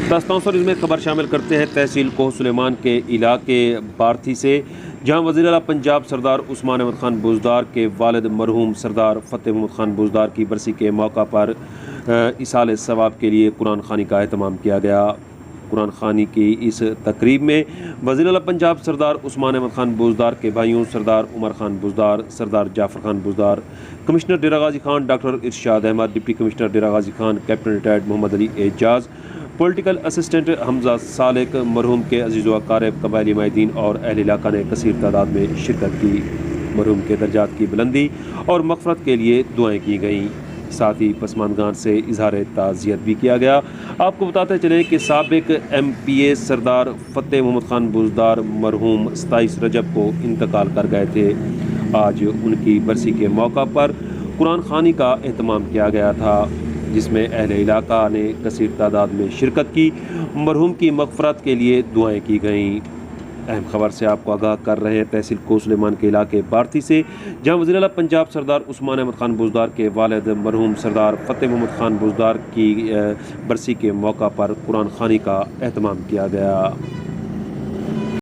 داستان سروس میں خبر شامل کرتے ہیں تحصیل کوہ سلیمان کے علاقے بارتھی سے، جہاں وزیر اعلیٰ پنجاب سردار عثمان احمد خان بزدار کے والد مرحوم سردار فتح محمد خان بزدار کی برسی کے موقع پر ایصال ثواب کے لیے قرآن خوانی کا اہتمام کیا گیا۔ قرآن خوانی کی اس تقریب میں وزیر اعلیٰ پنجاب سردار عثمان احمد خان بزدار کے بھائیوں سردار عمر خان بزدار، سردار جعفر خان بزدار، کمشنر ڈیرہ غازی خان ڈاکٹر ارشاد Ahmad, deputy commissioner Dera Ghazi Khan captain retired محمد علی اعجاز، پولیٹیکل اسسٹنٹ حمزہ سالک، مرحوم کے عزیز و اقارب، قبائلی مائدین اور اہل علاقہ نے کثیر تعداد میں شرکت کی۔ مرحوم کے درجات کی بلندی اور مغفرت کے لیے دعائیں کی گئیں، ساتھ ہی پسماندگان سے اظہار تعزیت بھی کیا گیا۔ آپ کو بتاتے چلیں کہ سابق ایم پی اے سردار فتح محمد خان بزدار مرحوم 27 رجب کو انتقال کر گئے تھے۔ آج ان کی برسی کے موقع پر قرآن خوانی کا اہتمام کیا گیا تھا، جس میں اہل علاقہ نے کثیر تعداد میں شرکت کی۔ مرحوم کی مغفرت کے لیے دعائیں کی گئیں۔ اہم خبر سے آپ کو آگاہ کر رہے ہیں تحصیل کوہ سلیمان کے علاقے بارتھی سے، جہاں وزیر اعلیٰ پنجاب سردار عثمان احمد خان بزدار کے والد مرحوم سردار فتح محمد خان بزدار کی برسی کے موقع پر قرآن خوانی کا اہتمام کیا گیا۔